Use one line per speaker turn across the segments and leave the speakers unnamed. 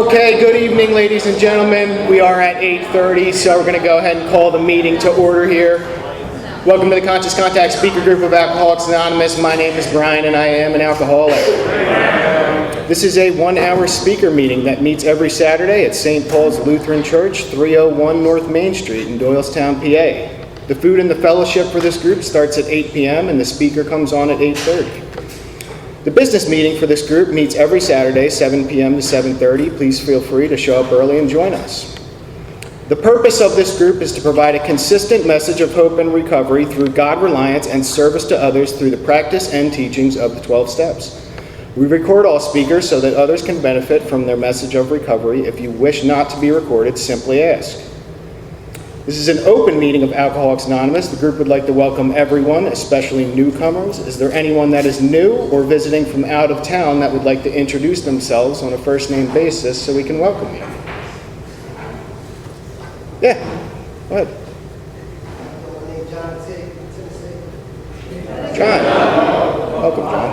Okay, good evening, ladies and gentlemen. We are at 8:30, so we're going to go ahead and call the meeting to order here. Welcome to the Conscious Contact Speaker Group of Alcoholics Anonymous. My name is Brian, and I am an alcoholic. This is a one-hour speaker meeting that meets every Saturday at St. Paul's Lutheran Church, 301 North Main Street in Doylestown, PA. The food and the fellowship for this group starts at 8 p.m., and the speaker comes on at 8:30. The business meeting for this group meets every Saturday, 7 p.m. to 7:30. Please feel free to show up early and join us. The purpose of this group is to provide a consistent message of hope and recovery through God reliance and service to others through the practice and teachings of the 12 steps. We record all speakers so that others can benefit from their message of recovery. If you wish not to be recorded, simply ask. This is an open meeting of Alcoholics Anonymous. The group would like to welcome everyone, especially newcomers. Is there anyone that is new or visiting from out of town that would like to introduce themselves on a first-name basis so we can welcome you? Yeah, go ahead. John. Welcome, John.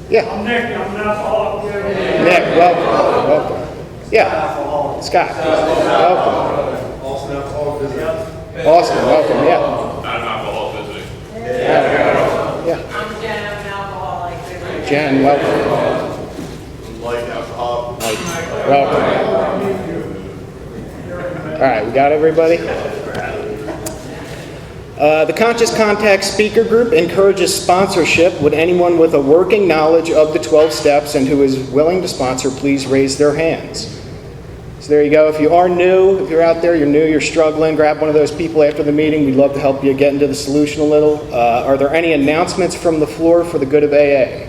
Yeah.
I'm Nick. I'm an alcoholic.
Nick, welcome. Yeah. Scott, welcome. Austin, welcome, yeah.
I'm an alcoholic visiting.
Yeah.
I'm Jen, I'm an alcoholic.
Jen, welcome.
Like alcohol.
Mike, welcome. All right, we got everybody? The Conscious Contact Speaker Group encourages sponsorship. Would anyone with a working knowledge of the 12 steps and who is willing to sponsor, please raise their hands. So there you go. If you are new, if you're out there, you're new, you're struggling, grab one of those people after the meeting. We'd love to help you get into the solution a little. Are there any announcements from the floor for the good of AA?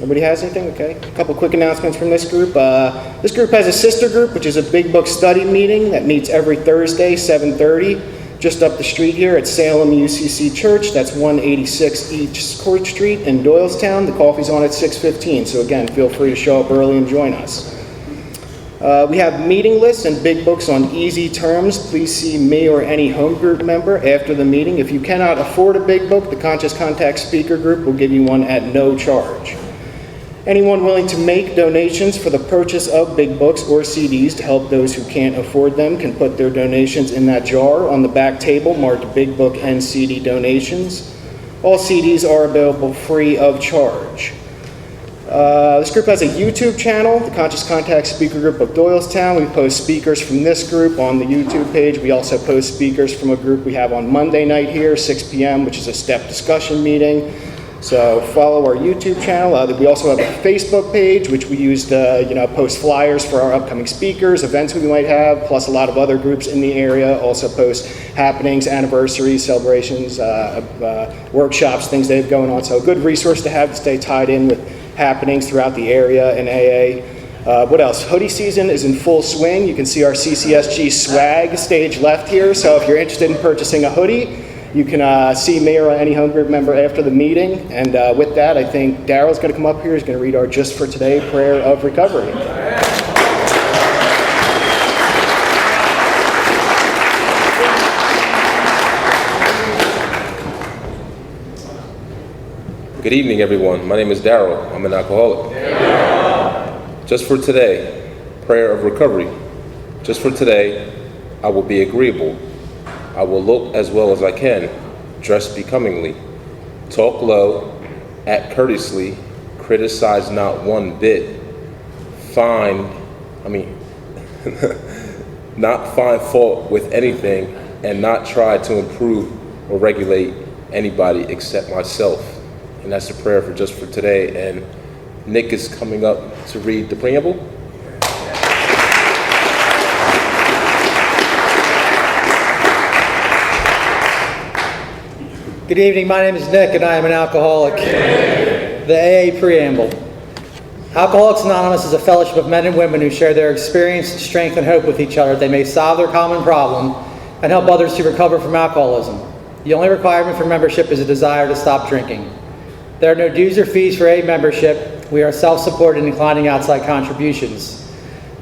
Nobody has anything? Okay. A couple quick announcements from this group. This group has a sister group, which is a big book study meeting that meets every Thursday, 7:30, just up the street here at Salem UCC Church. That's 186 East Court Street in Doylestown. The coffee's on at 6:15, so again, feel free to show up early and join us. We have meeting lists and big books on easy terms. Please see me or any home group member after the meeting. If you cannot afford a big book, the Conscious Contact Speaker Group will give you one at no charge. Anyone willing to make donations for the purchase of big books or CDs to help those who can't afford them can put their donations in that jar on the back table marked Big Book and CD donations. All CDs are available free of charge. This group has a YouTube channel, the Conscious Contact Speaker Group of Doylestown. We post speakers from this group on the YouTube page. We also post speakers from a group we have on Monday night here, 6 p.m., which is a step discussion meeting. So follow our YouTube channel. We also have a Facebook page, which we use to post flyers for our upcoming speakers, events we might have, plus a lot of other groups in the area also post happenings, anniversaries, celebrations, workshops, things they have going on. So a good resource to have to stay tied in with happenings throughout the area in AA. What else? Hoodie season is in full swing. You can see our CCSG swag stage left here. So if you're interested in purchasing a hoodie, you can see me or any home group member after the meeting. And with that, I think Daryl's going to come up here. He's going to read our Just for Today prayer of recovery.
Good evening, everyone. My name is Daryl. I'm an alcoholic. Just for today, prayer of recovery. Just for today, I will be agreeable. I will look as well as I can, dress becomingly, talk low, act courteously, criticize not one bit, not find fault with anything, and not try to improve or regulate anybody except myself. And that's the prayer for just for today. And Nick is coming up to read the preamble.
Good evening, my name is Nick and I am an alcoholic. The AA Preamble. Alcoholics Anonymous is a fellowship of men and women who share their experience, strength, and hope with each other that they may solve their common problem and help others to recover from alcoholism. The only requirement for membership is a desire to stop drinking. There are no dues or fees for AA membership. We are self-supported and declining outside contributions.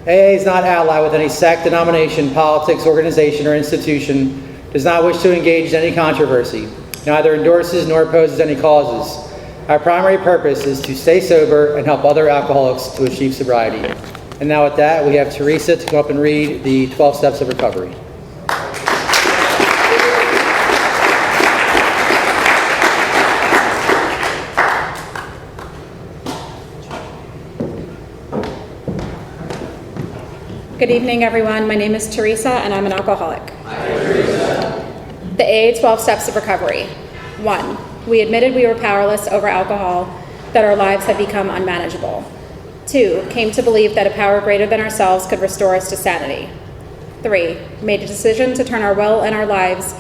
AA is not allied with any sect, denomination, politics, organization, or institution, does not wish to engage in any controversy, neither endorses nor opposes any causes. Our primary purpose is to stay sober and help other alcoholics to achieve sobriety. And now with that, we have Teresa to come up and read the 12 Steps of Recovery.
Good evening, everyone. My name is Teresa, and I'm an alcoholic. Hi, Teresa. The AA 12 Steps of Recovery. 1. We admitted we were powerless over alcohol, that our lives had become unmanageable. 2. Came to believe that a power greater than ourselves could restore us to sanity. 3. Made a decision to turn our will and our lives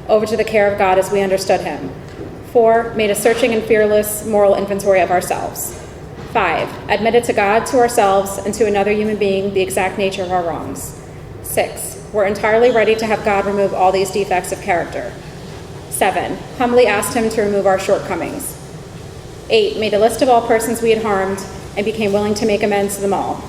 over to the care of God as we understood Him. 4. Made a searching and fearless moral inventory of ourselves. 5. Admitted to God, to ourselves, and to another human being the exact nature of our wrongs. 6. We're entirely ready to have God remove all these defects of character. 7. Humbly asked Him to remove our shortcomings. 8. Made a list of all persons we had harmed and became willing to make amends to them all.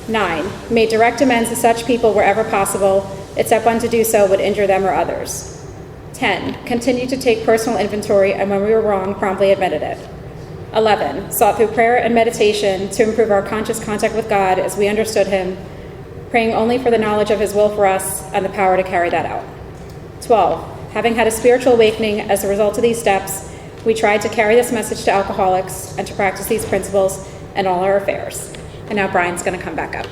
9. Made direct amends to such people wherever possible, except when to do so would injure them or others. 10. Continued to take personal inventory, and when we were wrong, promptly admitted it. 11. Sought through prayer and meditation to improve our conscious contact with God as we understood Him, praying only for the knowledge of His will for us and the power to carry that out. 12. Having had a spiritual awakening as a result of these steps, we tried to carry this message to alcoholics and to practice these principles in all our affairs. And now Brian's going to come back up.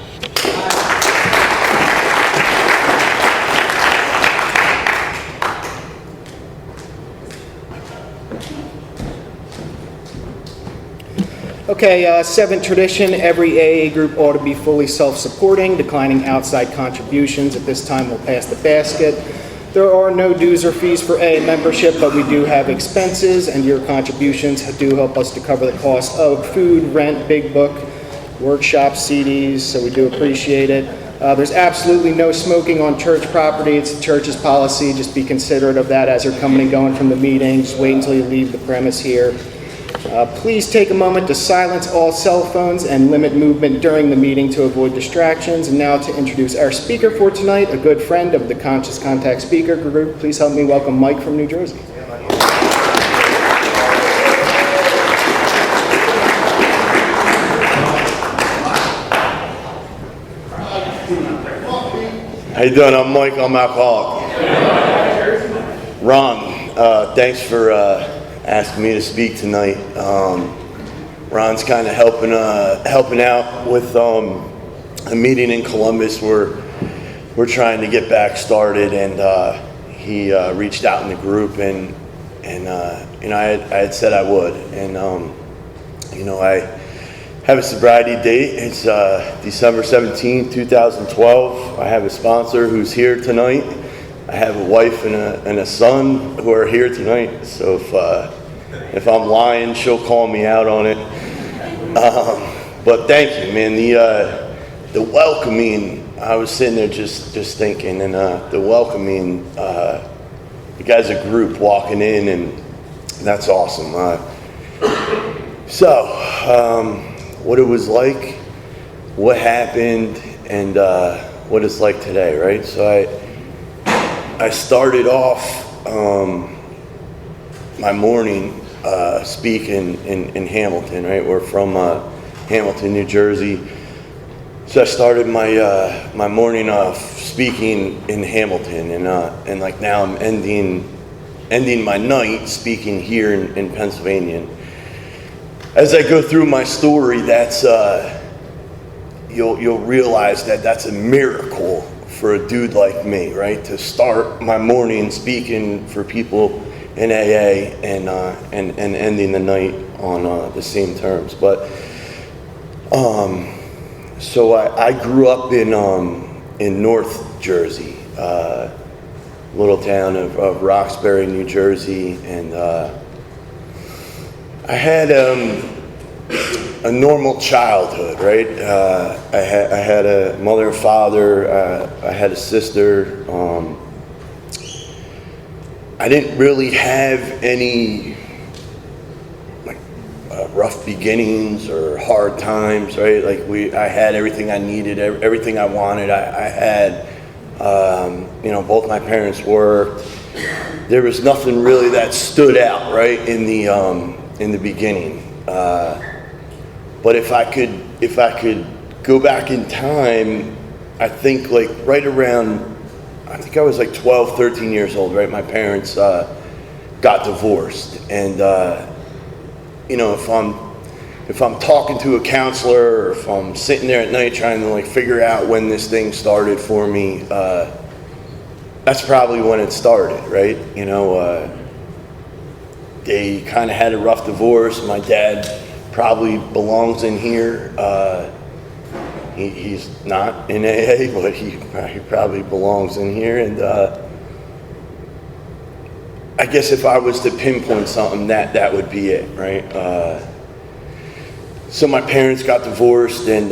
Okay, 7th tradition, every AA group ought to be fully self-supporting, declining outside contributions. At this time, we'll pass the basket. There are no dues or fees for AA membership, but we do have expenses, and your contributions do help us to cover the cost of food, rent, big book, workshops, CDs, so we do appreciate it. There's absolutely no smoking on church property. It's the church's policy. Just be considerate of that as you're coming and going from the meeting. Just wait until you leave the premise here. Please take a moment to silence all cell phones and limit movement during the meeting to avoid distractions. And now to introduce our speaker for tonight, a good friend of the Conscious Contact Speaker Group. Please help me welcome Mike from New Jersey.
How you doing? I'm Mike. I'm alcoholic. Ron, thanks for asking me to speak tonight. Ron's kind of helping out with a meeting in Columbus. We're trying to get back started, and he reached out in the group, and I had said I would, and I have a sobriety date. It's December 17th, 2012. I have a sponsor who's here tonight. I have a wife and a son who are here tonight, so if I'm lying, she'll call me out on it. But thank you, man. The welcoming, I was sitting there just thinking, and the welcoming, you guys are a group walking in, and that's awesome. What it was like, what happened, and what it's like today, right? So I started off my morning speaking in Hamilton, right? We're from Hamilton, New Jersey. So I started my morning off speaking in Hamilton, and like now I'm ending my night speaking here in Pennsylvania. As I go through my story, that's you'll realize that that's a miracle for a dude like me, right? To start my morning speaking for people in AA and ending the night on the same terms. But so I grew up in North Jersey, little town of Roxbury, New Jersey, and I had a normal childhood, right? I had a mother and father. I had a sister. I didn't really have any rough beginnings or hard times, right? Like I had everything I needed, everything I wanted. I had, both my parents worked. There was nothing really that stood out, right, in in the beginning. But if I could go back in time, I think like right around, I think I was like 12, 13 years old, right? My parents got divorced, and you know, if I'm talking to a counselor, or if I'm sitting there at night trying to like figure out when this thing started for me, that's probably when it started, right? You know, they kind of had a rough divorce. My dad probably belongs in here. He's not in AA, but he probably belongs in here. And I guess if I was to pinpoint something, that would be it, right? So my parents got divorced, and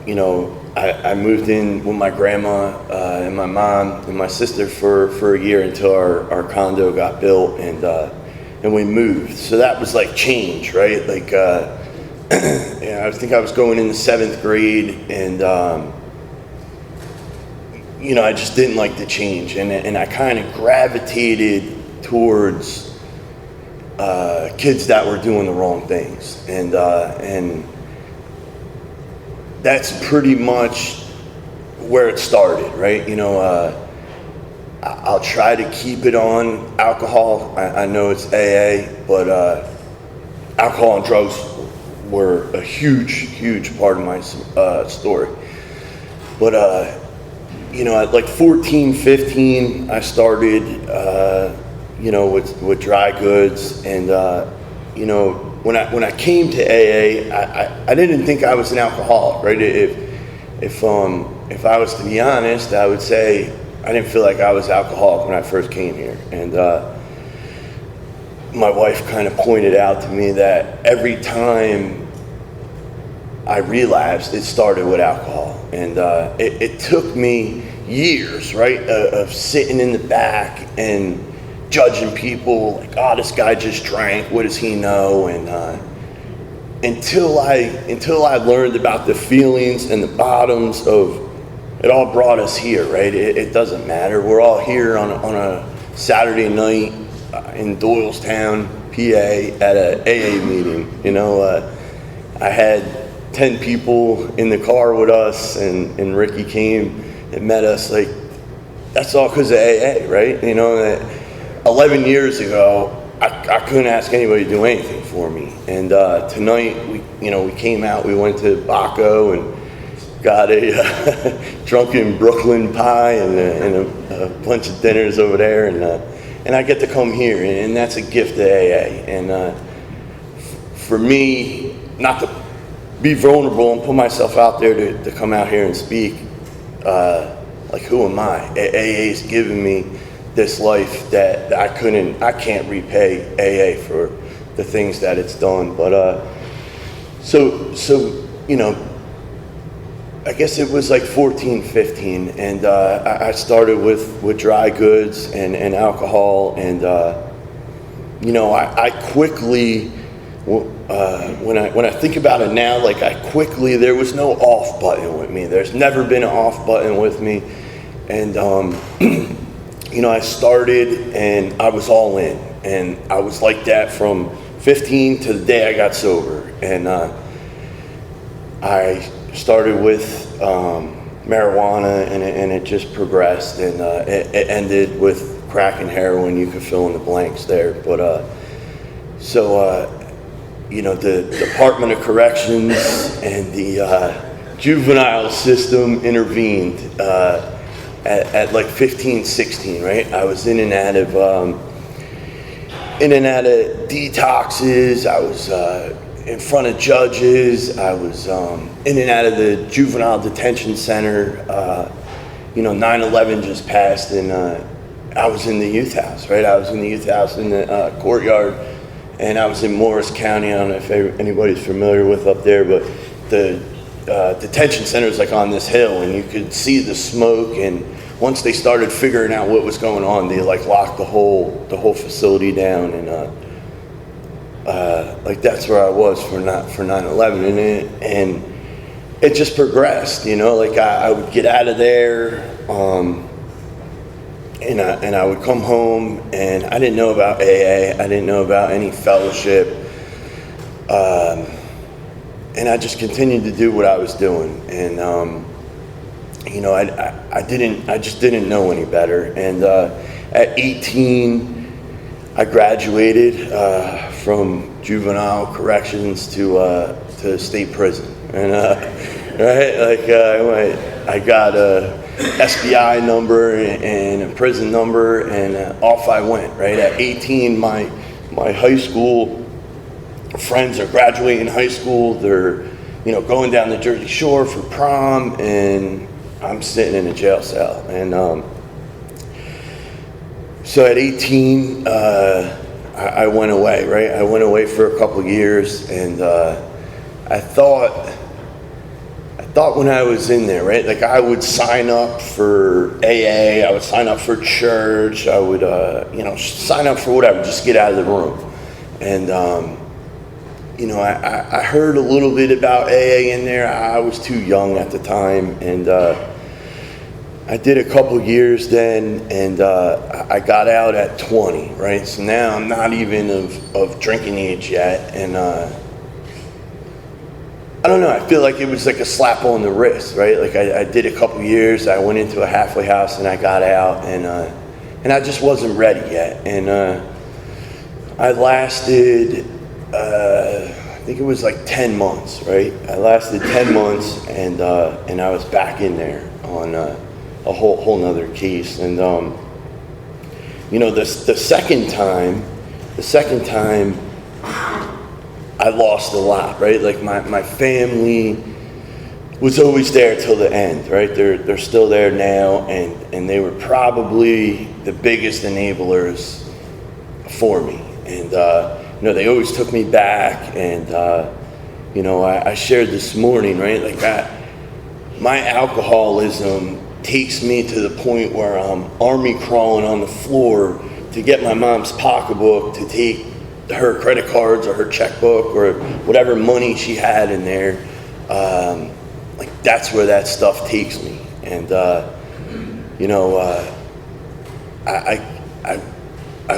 you know, I moved in with my grandma and my mom and my sister for a year until our condo got built, and we moved. So that was like change, right? Like, yeah, I think I was going into 7th grade, and you know, I just didn't like the change, and I kind of gravitated towards kids that were doing the wrong things, and that's pretty much where it started, right? You know, I'll try to keep it on alcohol. I know it's AA, but alcohol and drugs were a huge part of my story. But you know, at like 14, 15, I started, you know, with dry goods, and you know, when I came to AA, I didn't think I was an alcoholic, right? If I was to be honest, I would say I didn't feel like I was alcoholic when I first came here, and my wife kind of pointed out to me that every time I relapsed, it started with alcohol, and it took me years, right, of sitting in the back and judging people, like, oh, this guy just drank, what does he know? And until I learned about the feelings and the bottoms of it, all brought us here, right? It doesn't matter. We're all here on a Saturday night in Doylestown, PA, at a AA meeting. You know, I had 10 people in the car with us, and Ricky came and met us. Like, that's all because of AA, right? You know, 11 years ago, I couldn't ask anybody to do anything for me. And tonight, we came out, we went to Baco and got a drunken Brooklyn pie and a bunch of dinners over there. And I get to come here, and that's a gift to AA. And for me, not to be vulnerable and put myself out there to come out here and speak, like, who am I? AA's given me this life that I can't repay AA for the things that it's done. But so you know, I guess it was like 14, 15, and I started with dry goods and alcohol, and you know, I quickly, when I think about it now, like, there was no off button with me. There's never been an off button with me, and you know, I started and I was all in, and I was like that from 15 to the day I got sober. And I started with marijuana, and it just progressed, and it ended with crack and heroin. You could fill in the blanks there. But you know, the Department of Corrections and the juvenile system intervened at like 15, 16, right? I was in and out of detoxes. I was in front of judges. I was in and out of the juvenile detention center. You know, 9/11 just passed, and I was in the youth house, right? I was in the youth house in the courtyard, and I was in Morris County. I don't know if anybody's familiar with up there, but the detention center is like on this hill, and you could see the smoke. And once they started figuring out what was going on, they like locked the whole facility down. And like, that's where I was for 9/11, and it just progressed. You know, like, I would get out of there, and I would come home, and I didn't know about AA. I didn't know about any fellowship. And I just continued to do what I was doing. And, you know, I just didn't know any better. And at 18, I graduated from juvenile corrections to state prison. And, right, like I got a SBI number and a prison number, and off I went, right? At 18, my high school friends are graduating high school. They're, you know, going down the Jersey Shore for prom, and I'm sitting in a jail cell. And so at 18, I went away, right? I went away for a couple years, and I thought when I was in there, right, like I would sign up for AA, I would sign up for church, I would, you know, sign up for whatever, just get out of the room. And, you know, I heard a little bit about AA in there. I was too young at the time, and I did a couple years then, and I got out at 20, right? So now I'm not even of drinking age yet, and I don't know, I feel like it was like a slap on the wrist, right? Like I did a couple years, I went into a halfway house and I got out, and I just wasn't ready yet. And I lasted, I think it was like 10 months, right? I lasted 10 months, and I was back in there on a whole nother case. And you know, the second time, I lost a lot, right? Like my family was always there till the end, right? They're still there now, and they were probably the biggest enablers for me. And you know, they always took me back, and you know, I shared this morning, right? Like my alcoholism takes me to the point where I'm army crawling on the floor to get my mom's pocketbook to take her credit cards or her checkbook or whatever money she had in there. Like that's where that stuff takes me. And you know, I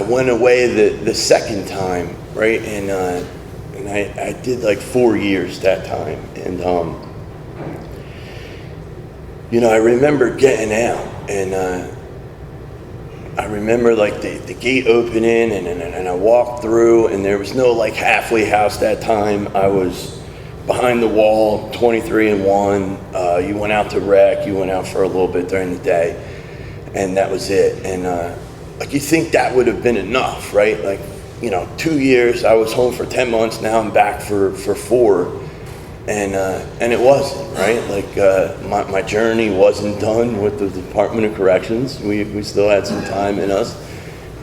went away the second time, right? And I did like 4 years that time. And you know, I remember getting out, and I remember like the gate opening, and I walked through, and there was no like halfway house that time. I was behind the wall, 23-1. You went out to rec, you went out for a little bit during the day, and that was it. And like you think that would have been enough, right? Like, you know, 2 years, I was home for 10 months, now I'm back for 4. And it wasn't, right? Like my journey wasn't done with the Department of Corrections. We still had some time in us.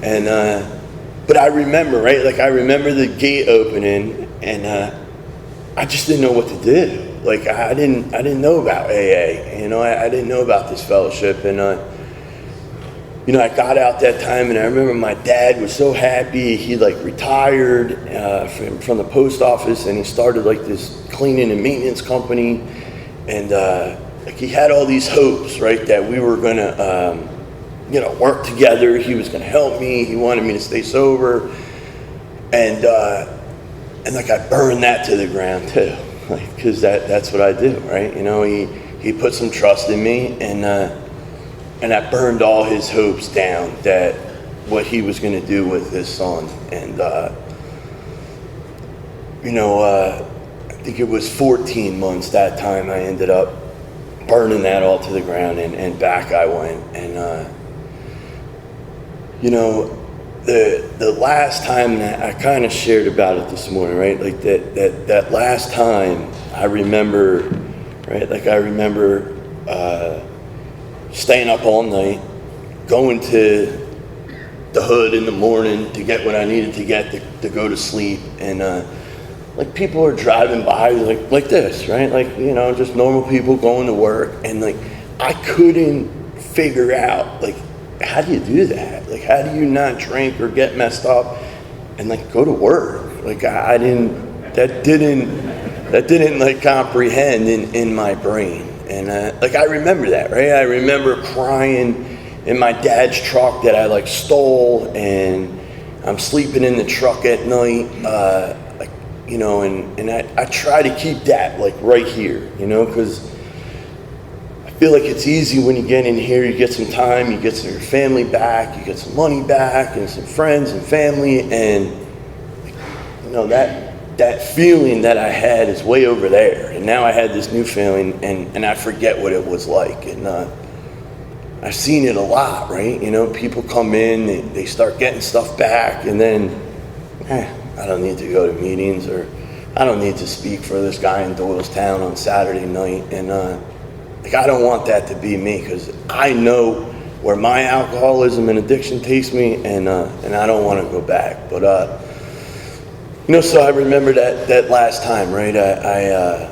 And but I remember, right? Like I remember the gate opening, and I just didn't know what to do. Like I didn't know about AA. You know, I didn't know about this fellowship. And you know, I got out that time, and I remember my dad was so happy. He like retired from the post office, and he started like this cleaning and maintenance company. And like he had all these hopes, right, that we were gonna, you know, work together. He was gonna help me. He wanted me to stay sober, and like I burned that to the ground too, like because that's what I do, right? You know, he put some trust in me, and I burned all his hopes down that what he was going to do with his son. And, you know, I think it was 14 months that time I ended up burning that all to the ground, and back I went. And, you know, the last time that I kind of shared about it this morning, right? Like that last time I remember, right? Like I remember, staying up all night, going to the hood in the morning to get what I needed to get to go to sleep, and like people are driving by like this, right? Like, you know, just normal people going to work, and like I couldn't figure out like how do you do that? Like how do you not drink or get messed up and like go to work? Like I didn't that didn't like comprehend in my brain. And like I remember that, right? I remember crying in my dad's truck that I like stole, and I'm sleeping in the truck at night, like you know, and I try to keep that like right here, you know, because I feel like it's easy when you get in here, you get some time, you get some your family back, you get some money back, and some friends and family, and you know that feeling that I had is way over there, and now I had this new feeling, and I forget what it was like, and I've seen it a lot, right? You know, people come in, they start getting stuff back, and then, I don't need to go to meetings, or I don't need to speak for this guy in Doylestown on Saturday night, and like I don't want that to be me, because I know where my alcoholism and addiction takes me, and I don't want to go back. But you know, so I remember that last time, right? I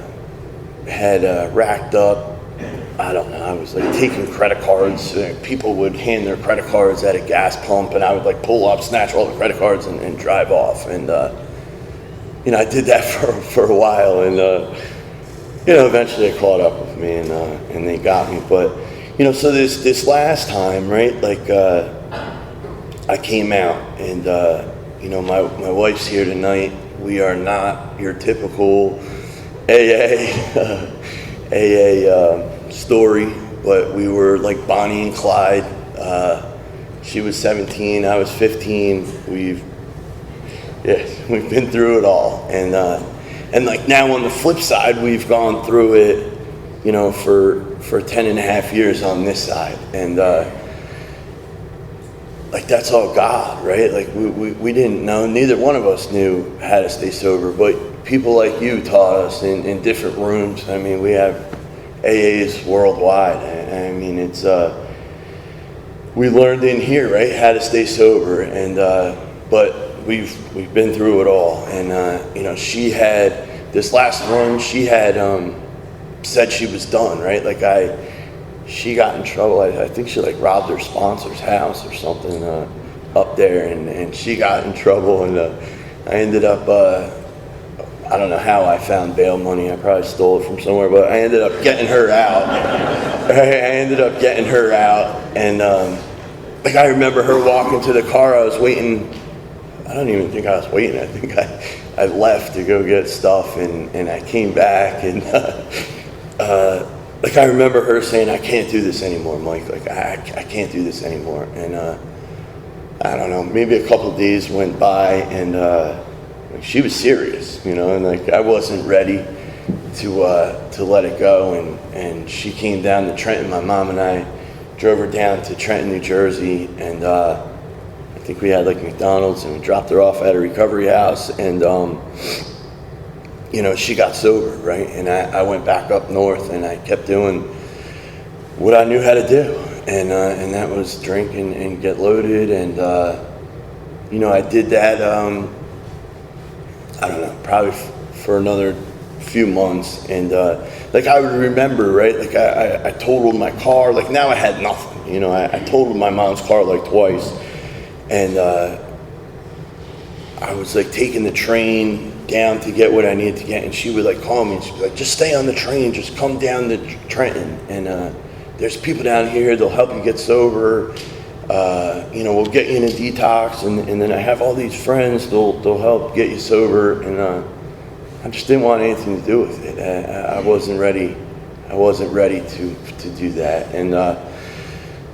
had racked up. I don't know, I was like taking credit cards. People would hand their credit cards at a gas pump, and I would like pull up, snatch all the credit cards, and drive off. And you know, I did that for a while, and you know, eventually they caught up with me, and they got me. But you know, so this last time, right? Like I came out, and you know, my wife's here tonight. We are not your typical AA story, but we were like Bonnie and Clyde. She was 17, I was 15. We've been through it all, and like now on the flip side, we've gone through it, you know, for 10 and a half years on this side, and like that's all God, right? Like we didn't know, neither one of us knew how to stay sober, but people like you taught us in different rooms. I mean, we have AAs worldwide. I mean, it's we learned in here, right, how to stay sober, and but we've been through it all. And you know, she had this last one. She had said she was done, right? Like she got in trouble. I think she like robbed her sponsor's house or something up there, and she got in trouble, and I ended up. I don't know how I found bail money. I probably stole it from somewhere, but I ended up getting her out. And like I remember her walking to the car. I was waiting. I don't even think I was waiting. I think I left to go get stuff, and I came back, and like I remember her saying, "I can't do this anymore, Mike. Like I can't do this anymore." And I don't know. Maybe a couple of days went by, and she was serious, you know, and like I wasn't ready to let it go, and she came down to Trenton. My mom and I drove her down to Trenton, New Jersey, and I think we had like McDonald's, and we dropped her off at a recovery house, and you know, she got sober, right? And I went back up north, and I kept doing what I knew how to do, and that was drink and get loaded, and you know, I did that. I don't know, probably for another few months, and like I would remember, right, like I totaled my car, like now I had nothing, you know, I totaled my mom's car like twice, and I was like taking the train down to get what I needed to get, and she would like call me, and she'd be like, just stay on the train, just come down to Trenton, and there's people down here, they'll help you get sober. You know, we'll get you in a detox, and then I have all these friends, they'll help get you sober, and I just didn't want anything to do with it. I wasn't ready to do that, and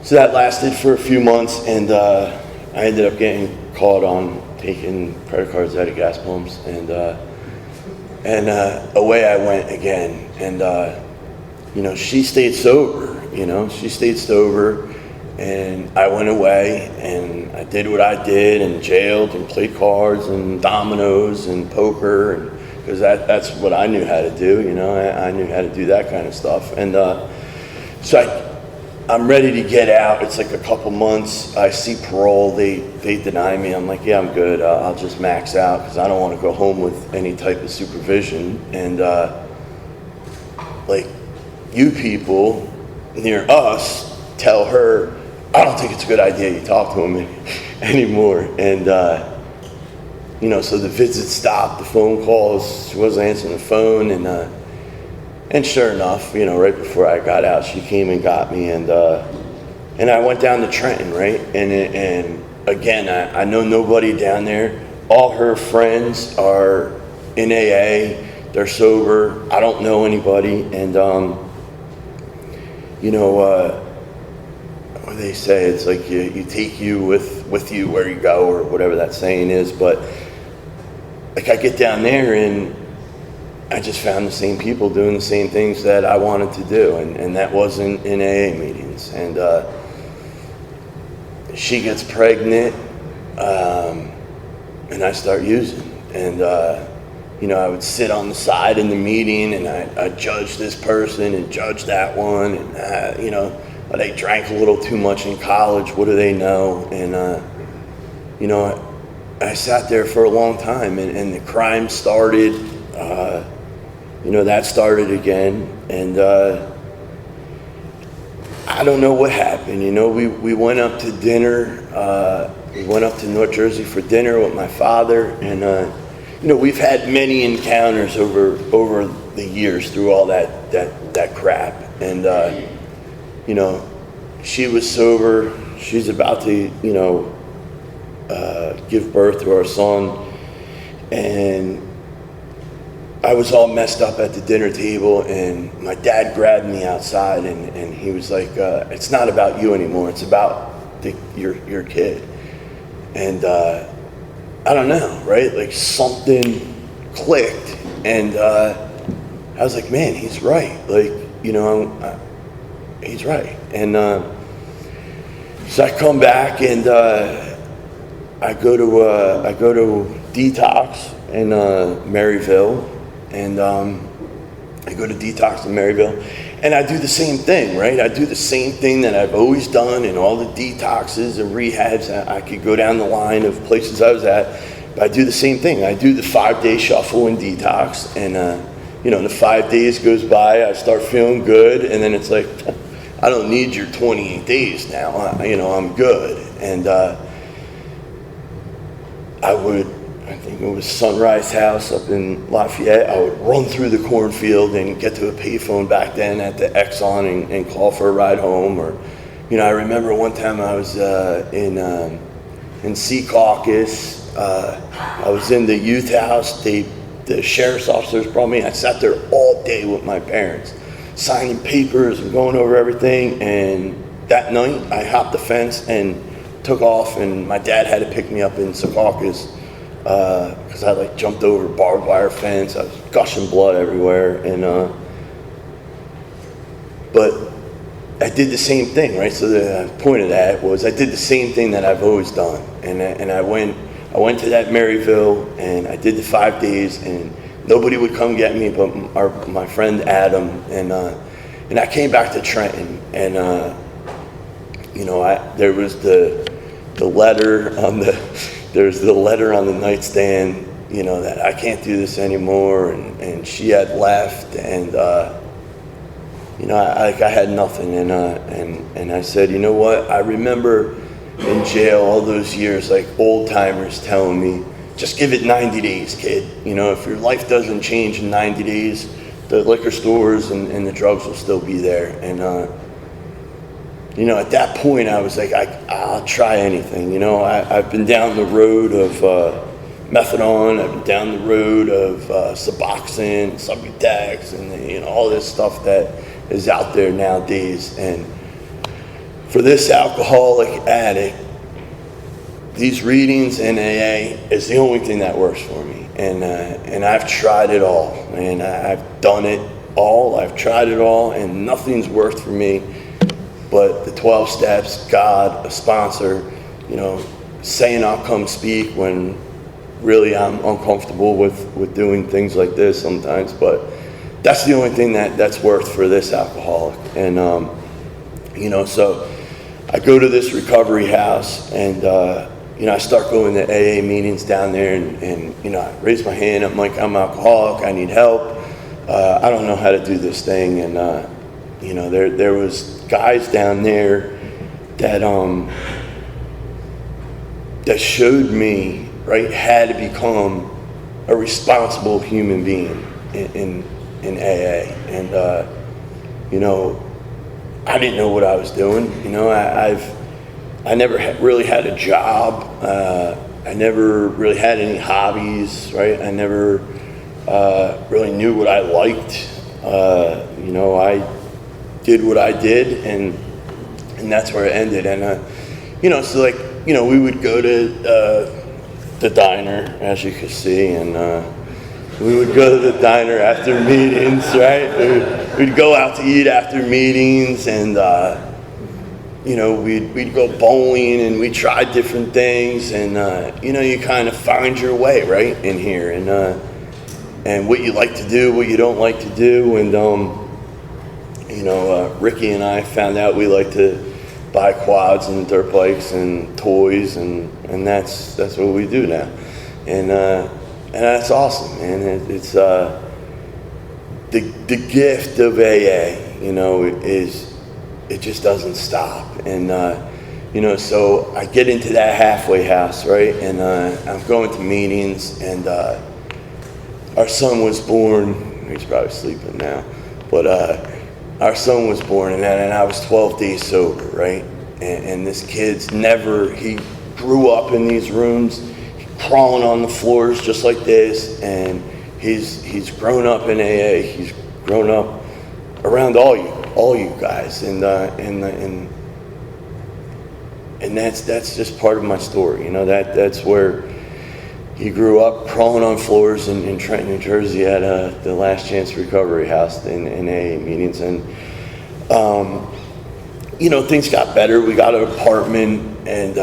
so that lasted for a few months, and I ended up getting caught on taking credit cards out of gas pumps, and away I went again, and you know, she stayed sober, and I went away, and I did what I did, and jailed, and played cards, and dominoes, and poker, and because that's what I knew how to do, you know, I knew how to do that kind of stuff, and so I'm ready to get out. It's like a couple months. I see parole. They deny me. I'm like, yeah, I'm good. I'll just max out because I don't want to go home with any type of supervision. And like you people near us tell her, I don't think it's a good idea you talk to him anymore. And you know, so the visits stopped, the phone calls. She wasn't answering the phone, and sure enough, you know, right before I got out, she came and got me, and I went down to Trenton, right? And again, I know nobody down there. All her friends are in AA. They're sober. I don't know anybody, and what do they say? It's like you take you with you where you go, or whatever that saying is. But like, I get down there and I just found the same people doing the same things that I wanted to do, and that wasn't in AA meetings. And she gets pregnant, and I start using. And I would sit on the side in the meeting, and I judge this person and judge that one, and they drank a little too much in college. What do they know? And I sat there for a long time, and the crime started. That started again, and I don't know what happened. We went up to dinner. We went up to North Jersey for dinner with my father, and we've had many encounters over the years through all that crap. And she was sober. She's about to give birth to our son, and I was all messed up at the dinner table, and my dad grabbed me outside, and he was like, it's not about you anymore, it's about your kid. And I don't know, right? Like, something clicked, and I was like, man, he's right. Like, he's right. And so I come back, and I go to detox in Maryville. And I go to detox in Maryville, and I do the same thing, right? I do the same thing that I've always done in all the detoxes and rehabs. I could go down the line of places I was at, but I do the same thing. I do the 5-day shuffle in detox, and the 5 days goes by, I start feeling good, and then it's like, I don't need your 28 days now. I'm good. And I think it was Sunrise House up in Lafayette. I would run through the cornfield and get to a payphone back then at the Exxon and call for a ride home. Or, I remember one time I was in Sea Caucus. I was in the youth house. The sheriff's officers brought me. I sat there all day with my parents, signing papers and going over everything. And that night, I hopped the fence and took off. And my dad had to pick me up in Secaucus. Because I jumped over a barbed wire fence. I was gushing blood everywhere, and but I did the same thing, right? So the point of that was I did the same thing that I've always done, and I went to that Maryville, and I did the 5 days, and nobody would come get me but my friend Adam, and I came back to Trenton, and there was the letter on the. There's the letter on the nightstand, that I can't do this anymore, and she had left, and I had nothing, and I said, you know what? I remember in jail all those years, like old timers telling me, just give it 90 days, kid. If your life doesn't change in 90 days, the liquor stores and the drugs will still be there, and at that point, I was like, I'll try anything. I've been down the road of methadone. I've been down the road of Suboxone, Subutex, and all this stuff that is out there nowadays. And for this alcoholic addict, these readings in AA is the only thing that works for me. And I've tried it all, and I've done it all. I've tried it all, and nothing's worked for me. But the 12 steps, God, a sponsor, saying I'll come speak when really I'm uncomfortable with doing things like this sometimes. But that's the only thing that's worked for this alcoholic. And, so I go to this recovery house, and, I start going to AA meetings down there, and I raise my hand. I'm like, I'm alcoholic. I need help. I don't know how to do this thing. And, there was guys down there that showed me, right, how to become a responsible human being in AA. And I didn't know what I was doing. I never really had a job. I never really had any hobbies, right? I never really knew what I liked. I did what I did, and that's where it ended. And so we would go to the diner, as you can see, and we would go to the diner after meetings, right? We'd go out to eat after meetings, and we'd go bowling, and we tried different things, and you kind of find your way, right, in here, and what you like to do, what you don't like to do, and Ricky and I found out we like to buy quads and dirt bikes and toys, and that's what we do now, and that's awesome, man. It's the gift of AA, is it just doesn't stop, and so I get into that halfway house, right, and I'm going to meetings, and our son was born. He's probably sleeping now, but our son was born, and I was 12 days sober, right? And this kid's he grew up in these rooms, crawling on the floors just like this, and he's grown up in AA. He's grown up around all you guys, and that's just part of my story. That's where he grew up, crawling on floors in Trenton, New Jersey, at the Last Chance Recovery House in AA meetings. And, things got better. We got an apartment, and,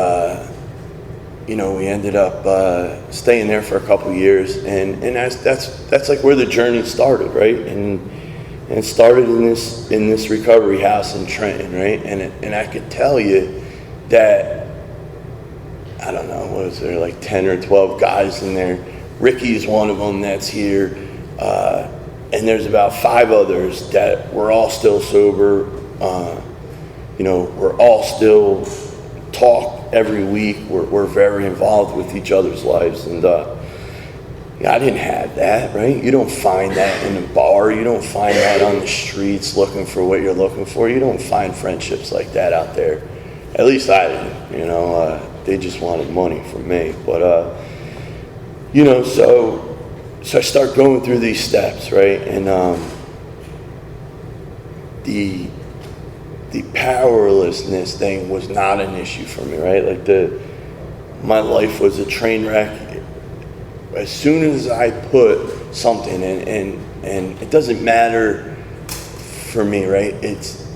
we ended up staying there for a couple years. And that's like where the journey started, right? And it started in this recovery house in Trenton, right? And I could tell you that, I don't know, what was there, like 10 or 12 guys in there. Ricky's one of them that's here. And there's about 5 others that we're all still sober. We're all still talk every week. We're very involved with each other's lives. And I didn't have that, right? You don't find that in a bar. You don't find that on the streets looking for what you're looking for. You don't find friendships like that out there. At least I didn't, they just wanted money from me. But, so I start going through these steps, right? And the powerlessness thing was not an issue for me, right? Like my life was a train wreck. As soon as I put something in, and it doesn't matter for me, right? It's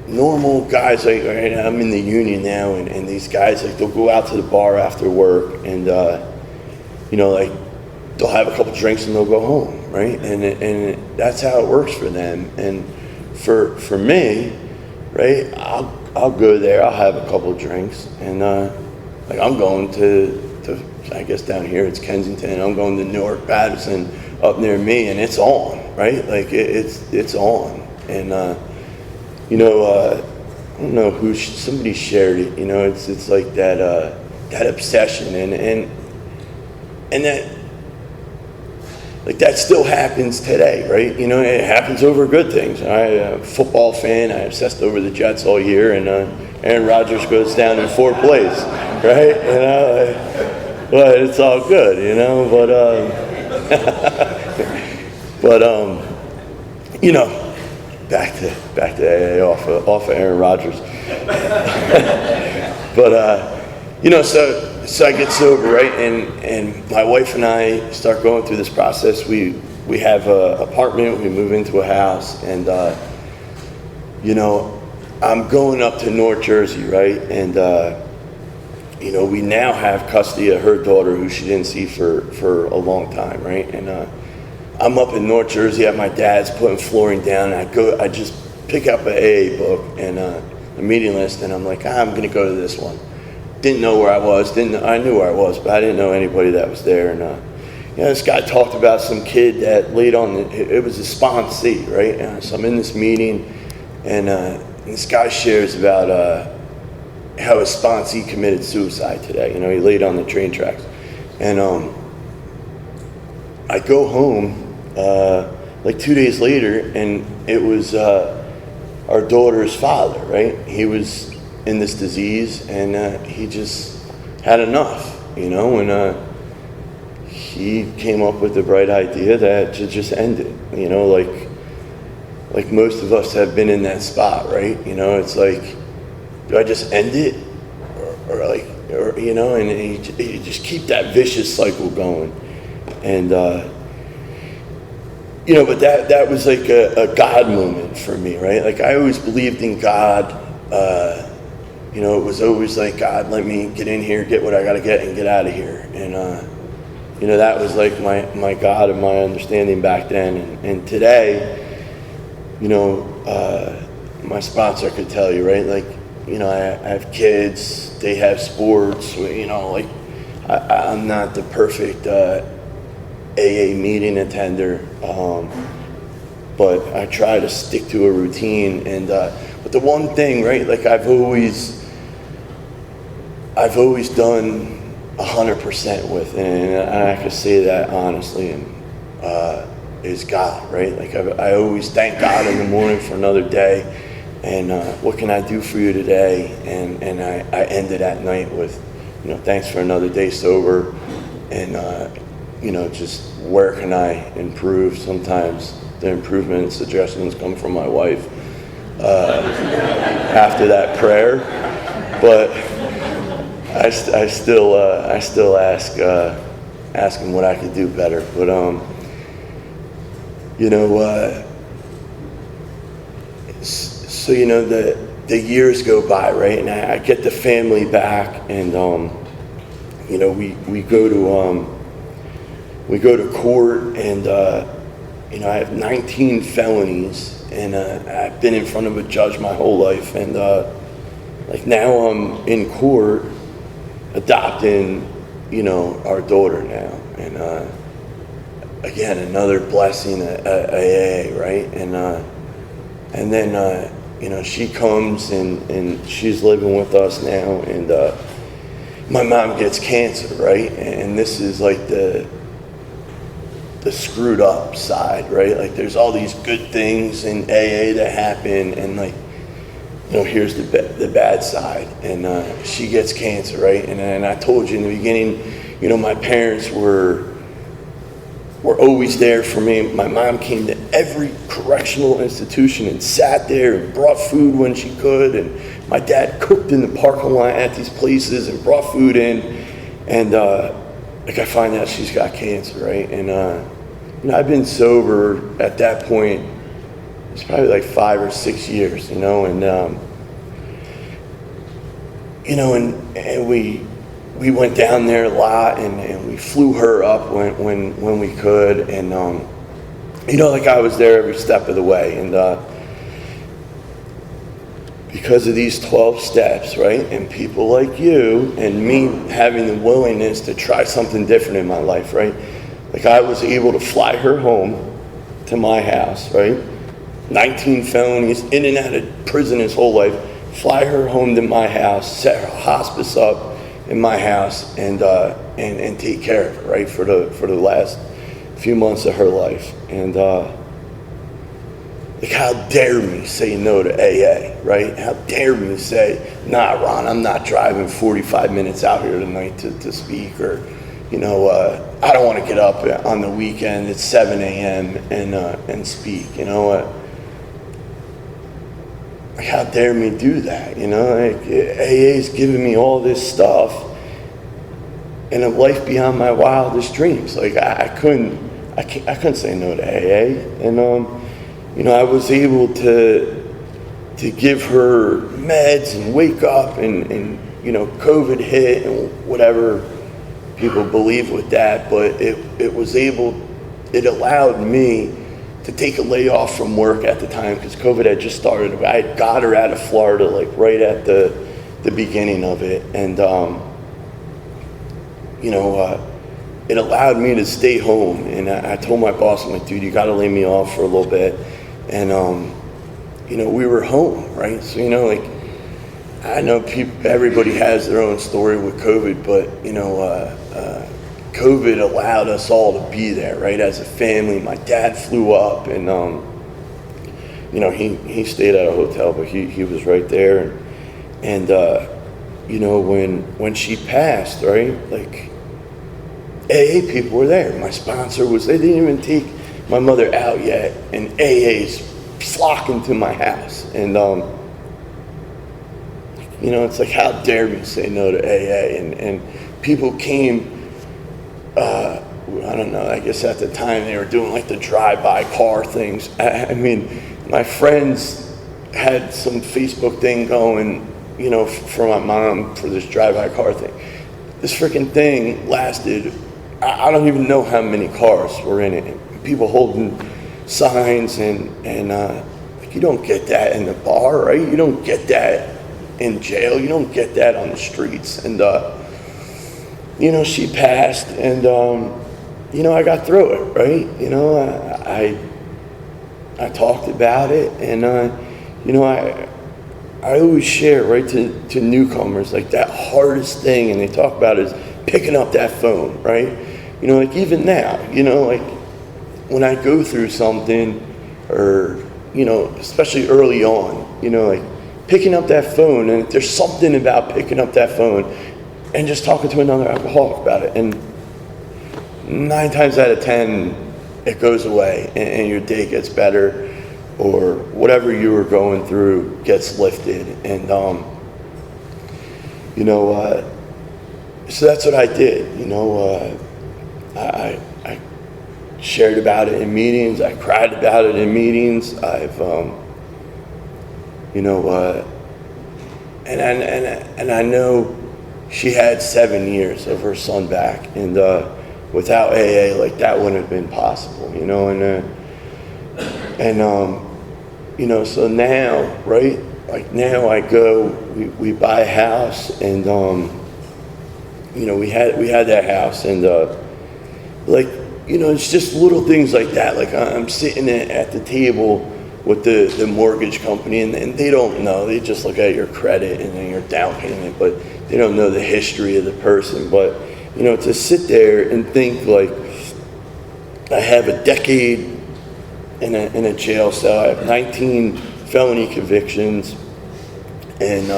normal guys, like, right, I'm in the union now, and these guys, like, they'll go out to the bar after work, and like, they'll have a couple drinks and they'll go home, right? And that's how it works for them. And for me, right, I'll go there, I'll have a couple drinks, and like, I'm going to I guess down here it's Kensington, I'm going to Newark Patterson up near me, and it's on, right? Like, it's on. And I don't know who, somebody shared it, it's like that obsession, and that, like, that still happens today, right? It happens over good things. I'm a football fan. I obsessed over the Jets all year, and Aaron Rodgers goes down in 4th place, right? But it's all good, but back to AA off of Aaron Rodgers. But so I get sober, right? And my wife and I start going through this process. We have an apartment, we move into a house, and I'm going up to North Jersey, right? And we now have custody of her daughter, who she didn't see for a long time, right? And I'm up in North Jersey at my dad's, putting flooring down, and I just pick up an AA book and a meeting list, and I'm like, I'm gonna go to this one. Didn't know where I was. I knew where I was, but I didn't know anybody that was there. And this guy talked about some kid that laid on it was a sponsee, right? So I'm in this meeting, and this guy shares about how his sponsee committed suicide today. He laid on the train tracks, and I go home like 2 days later, and it was our daughter's father, right? He was in this disease, and he just had enough, and he came up with the bright idea that to just end it, like most of us have been in that spot, right? It's like, do I just end it? And you just keep that vicious cycle going. And, but that was like a God moment for me, right? Like I always believed in God. It was always like, God, let me get in here, get what I got to get, and get out of here. And, that was like my God and my understanding back then. And today, my sponsor could tell you, right? Like, I have kids, they have sports, I'm not the perfect AA meeting attender, but I try to stick to a routine. And but the one thing, right? Like I've always done 100% with, and I can say that honestly, and is God, right? Like I always thank God in the morning for another day, and what can I do for you today? And I ended at night with, thanks for another day sober, and just where can I improve? Sometimes the improvement and suggestions come from my wife after that prayer, but I still ask him what I could do better. But so the years go by, right? And I get the family back, and we go to court, and I have 19 felonies, and I've been in front of a judge my whole life, and like now I'm in court adopting, our daughter now, and again another blessing at AA, right? And then she comes and she's living with us now, and my mom gets cancer, right? And this is like the screwed up side, right? Like there's all these good things in AA that happen, and like, here's the bad side. And she gets cancer, right? And I told you in the beginning, my parents were always there for me. My mom came to every correctional institution and sat there and brought food when she could. And my dad cooked in the parking lot at these places and brought food in. And I find out she's got cancer, right? And I've been sober at that point. It's probably like 5 or 6 years, and we went down there a lot, and we flew her up when we could, and like I was there every step of the way, and because of these 12 steps, right, and people like you and me having the willingness to try something different in my life, right, like I was able to fly her home to my house, right, 19 felonies, in and out of prison his whole life, fly her home to my house, set her hospice up in my house, and take care of her, right, for the last few months of her life. And like, how dare me say no to AA, right? How dare me say, nah, Ron, I'm not driving 45 minutes out here tonight to speak, or I don't want to get up on the weekend at 7 a.m. and speak. Like, how dare me do that? Like, AA's giving me all this stuff and a life beyond my wildest dreams. Like, I couldn't say no to AA, and I was able to give her meds and wake up, and COVID hit and whatever people believe with that, but it allowed me to take a layoff from work at the time, because COVID had just started. I got her out of Florida, like right at the beginning of it, and it allowed me to stay home. And I told my boss, I'm like, dude, you got to lay me off for a little bit, and we were home, right? So like, I know everybody has their own story with COVID, but COVID allowed us all to be there, right? As a family, my dad flew up, and he stayed at a hotel, but he was right there, and when she passed, right? Like, AA people were there. My sponsor was, they didn't even take my mother out yet, and AA's flocking to my house. And, you know, it's like, how dare me say no to AA? And people came, I don't know, I guess at the time they were doing like the drive-by car things. I mean, my friends had some Facebook thing going, you know, for my mom for this drive-by car thing. This freaking thing lasted, I don't even know how many cars were in it. People holding signs and you don't get that in the bar, right? You don't get that in jail. You don't get that on the streets. And, you know, she passed and, you know, I got through it, right? You know, I talked about it and, you know, I always share, right, to newcomers, like that hardest thing, and they talk about is picking up that phone, right? You know, like even now, you know, like when I go through something or, you know, especially early on, you know, like picking up that phone, and there's something about picking up that phone and just talking to another alcoholic about it. And 9 times out of 10, it goes away and your day gets better, or whatever you were going through gets lifted. And, you know, so that's what I did. You know, I shared about it in meetings. I cried about it in meetings. I've, you know, and I know she had 7 years of her son back, and without AA, like that wouldn't have been possible, you know. And you know, so now, right? Like now, I go, we buy a house, and you know, we had that house, and like, you know, it's just little things like that. Like I'm sitting at the table with the mortgage company, and they don't know. They just look at your credit and then your down payment, but they don't know the history of the person. But, you know, to sit there and think like, I have a decade in a jail cell, I have 19 felony convictions, and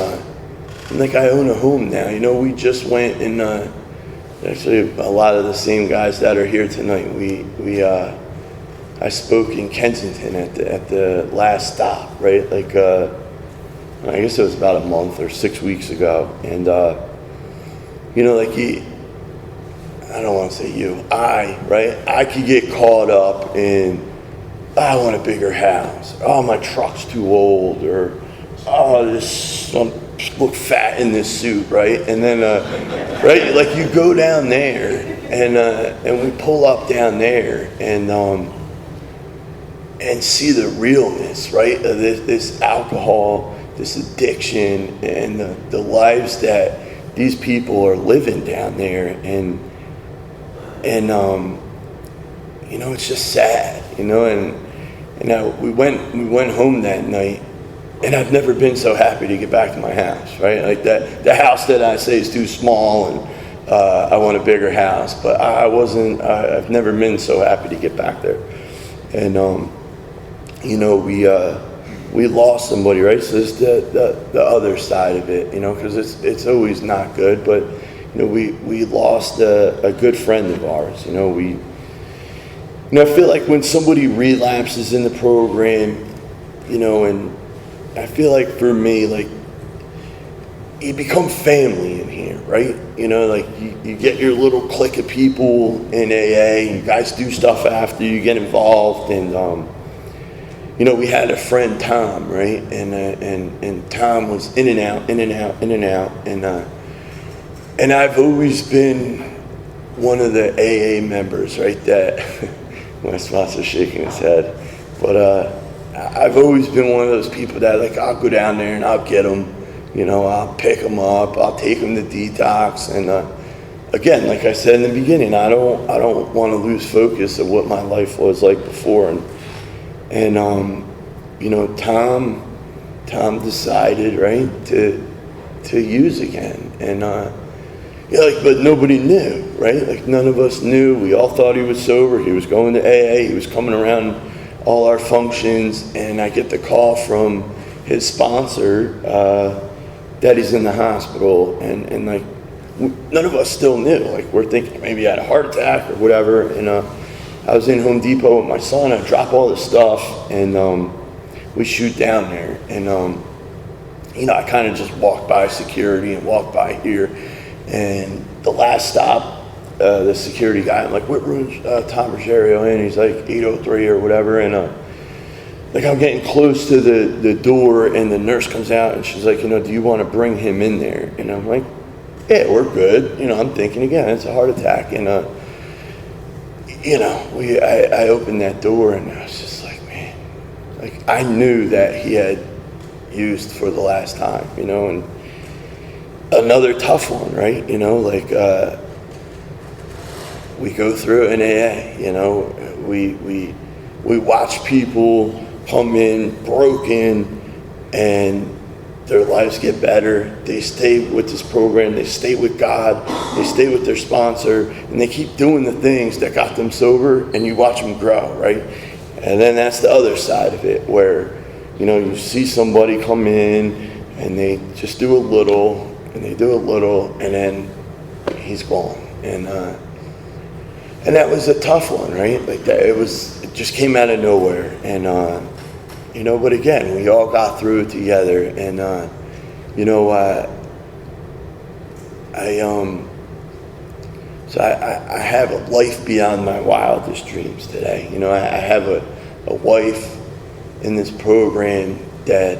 like I own a home now. You know, we just went and actually a lot of the same guys that are here tonight, I spoke in Kensington at the last stop, right? Like, I guess it was about a month or 6 weeks ago. And, you know, like I don't want to say you, right? I could get caught up in, I want a bigger house. Oh, my truck's too old. Or, oh, I'm look fat in this suit, right? And then, right, like you go down there and we pull up down there and see the realness, right, of this alcohol, this addiction, and the lives that these people are living down there, and you know, it's just sad, you know. And we went home that night, and I've never been so happy to get back to my house, right? Like that, the house that I say is too small, and I want a bigger house, but I've never been so happy to get back there. And you know, we lost somebody, right? So it's the other side of it, you know, because it's always not good. But you know, we lost a good friend of ours. You know, I feel like when somebody relapses in the program, you know, and I feel like for me, like you become family in here, right? You know, like you get your little clique of people in AA. You guys do stuff after you get involved, and you know, we had a friend, Tom, right? And Tom was in and out, and I've always been one of the AA members, right? That my sponsor's shaking his head, but I've always been one of those people that, like, I'll go down there and I'll get them, you know, I'll pick them up, I'll take them to detox, and again, like I said in the beginning, I don't want to lose focus of what my life was like before, and you know, Tom decided, right, to use again, and yeah, like, but nobody knew, right? Like none of us knew. We all thought he was sober. He was going to AA. He was coming around all our functions, and I get the call from his sponsor that he's in the hospital, and like none of us still knew. Like, we're thinking maybe he had a heart attack or whatever. And I was in Home Depot with my son. I drop all this stuff, and we shoot down there. And I kind of just walked by security and walked by here. And the last stop, the security guy, I'm like, what room's Tom Rosario in? He's like 803 or whatever. And like, I'm getting close to the door, and the nurse comes out, and she's like, do you want to bring him in there? And I'm like, yeah, we're good. I'm thinking, again, it's a heart attack. And I opened that door, and I was just like, man, like, I knew that he had used for the last time, and another tough one, right? We go through an AA, we watch people come in broken, and their lives get better. They stay with this program, they stay with God, they stay with their sponsor, and they keep doing the things that got them sober, and you watch them grow, right? And then that's the other side of it, where you see somebody come in and they just do a little, and they do a little, and then he's gone. And that was a tough one, right? Like that, it just came out of nowhere. And but again, we all got through it together. And so I have a life beyond my wildest dreams today. I have a wife in this program that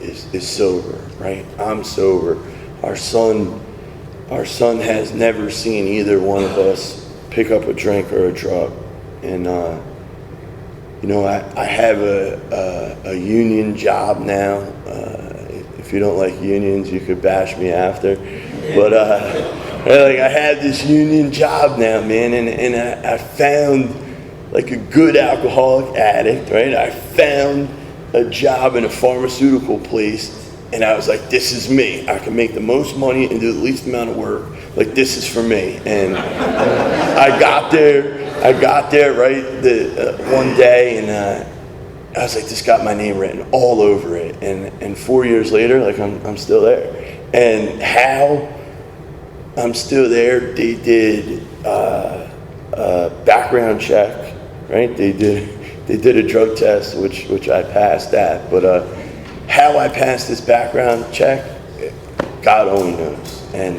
is sober, right? I'm sober. Our son has never seen either one of us pick up a drink or a drug. And I have a union job now. If you don't like unions, you could bash me after. But I have this union job now, man, and I found like a good alcoholic addict, right? I found a job in a pharmaceutical place, and I was like, this is me. I can make the most money and do the least amount of work. Like, this is for me. And I got there, right, one day, and I was like, this got my name written all over it. And 4 years later, like, I'm still there. And how I'm still there, they did a background check, right? They did a drug test, which I passed that. But how I passed this background check, God only knows. And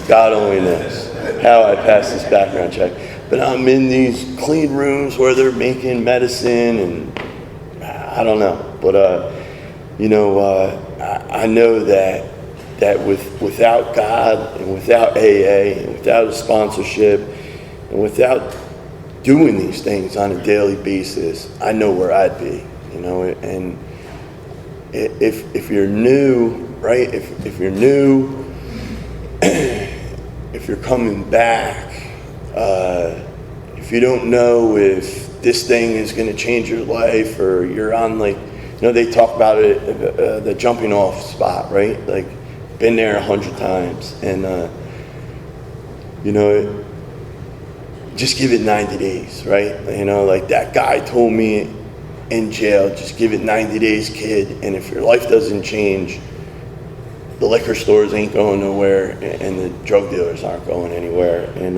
God only knows how I passed this background check. But I'm in these clean rooms where they're making medicine, and I don't know. But I know that without God and without AA and without a sponsorship and without doing these things on a daily basis, I know where I'd be, and if you're new, right, if you're new, if you're coming back, if you don't know if this thing is going to change your life, or you're on, like, they talk about it, the jumping off spot, right? Like, been there 100 times, and just give it 90 days, right? Like that guy told me in jail, just give it 90 days, kid, and if your life doesn't change, the liquor stores ain't going nowhere, and the drug dealers aren't going anywhere. And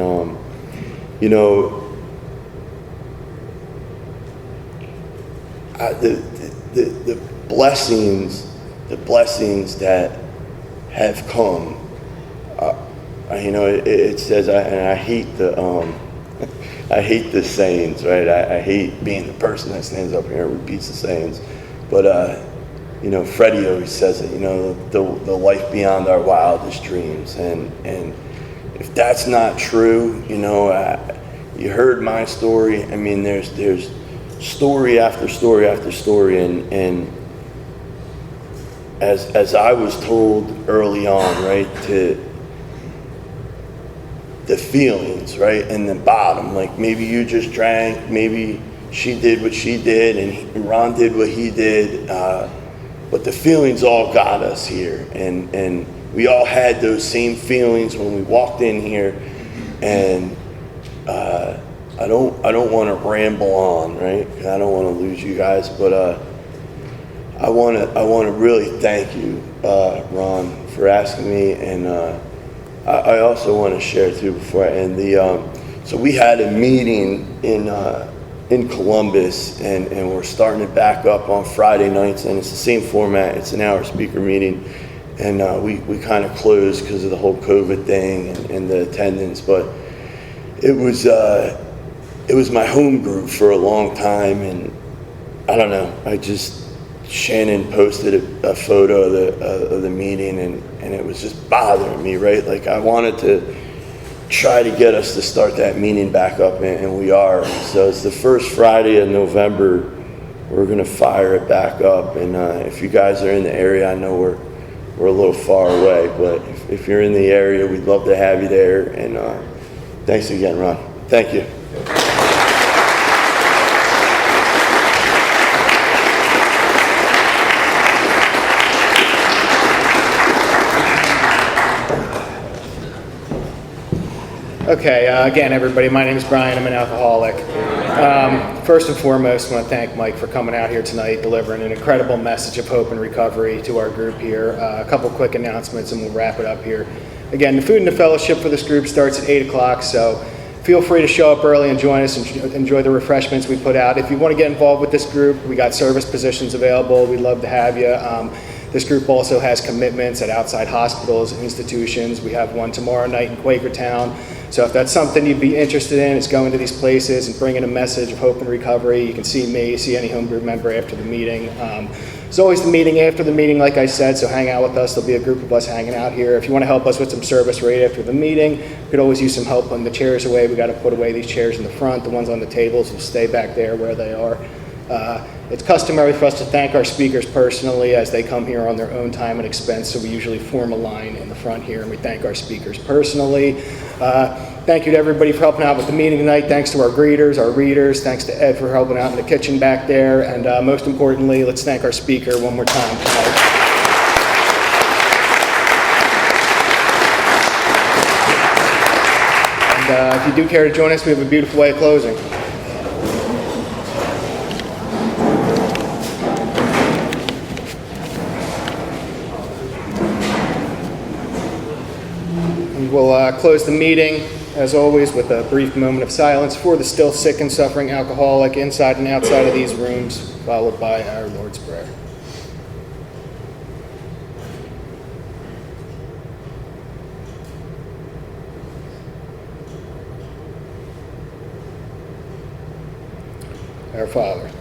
the blessings that have come, it says, and I hate I hate the sayings, right? I hate being the person that stands up here and repeats the sayings, but Freddie always says it, the life beyond our wildest dreams, and if that's not true, you heard my story. I mean, there's story after story after story, and as I was told early on, right, to the feelings, right, and the bottom, like, maybe you just drank, maybe she did what she did, and Ron did what he did, but the feelings all got us here, and we all had those same feelings when we walked in here, and I don't want to ramble on, right? I don't want to lose you guys, but I want to really thank you, Ron, for asking me, and I also want to share too before I end so we had a meeting in Columbus, and we're starting it back up on Friday nights, and it's the same format. It's an hour speaker meeting, and we kind of closed because of the whole COVID thing and the attendance, but it was my home group for a long time, and I don't know, Shannon posted a photo of the meeting, and it was just bothering me, right? Like, I wanted to try to get us to start that meeting back up, and we are. So it's the first Friday of November. We're gonna fire it back up, and if you guys are in the area, I know we're a little far away, but if you're in the area, we'd love to have you there, and thanks again, Ron. Thank you.
Okay, again, everybody, my name is Brian. I'm an alcoholic. First and foremost, I want to thank Mike for coming out here tonight, delivering an incredible message of hope and recovery to our group here. A couple quick announcements, and we'll wrap it up here. Again, the food and the fellowship for this group starts at 8 o'clock, so feel free to show up early and join us and enjoy the refreshments we put out. If you want to get involved with this group, we got service positions available. We'd love to have you. This group also has commitments at outside hospitals and institutions. We have one tomorrow night in Quakertown. So if that's something you'd be interested in, is going to these places and bringing a message of hope and recovery. You can see me, see any home group member after the meeting. There's always the meeting after the meeting, like I said, so hang out with us. There'll be a group of us hanging out here. If you want to help us with some service right after the meeting, we could always use some help putting the chairs away. We got to put away these chairs in the front. The ones on the tables will stay back there where they are. It's customary for us to thank our speakers personally as they come here on their own time and expense, so we usually form a line in the front here and we thank our speakers personally. Thank you to everybody for helping out with the meeting tonight. Thanks to our greeters, our readers. Thanks to Ed for helping out in the kitchen back there. And most importantly, let's thank our speaker one more time tonight. And if you do care to join us, we have a beautiful way of closing. We'll close the meeting, as always, with a brief moment of silence for the still sick and suffering alcoholic inside and outside of these rooms, followed by our Lord's Prayer. Our Father,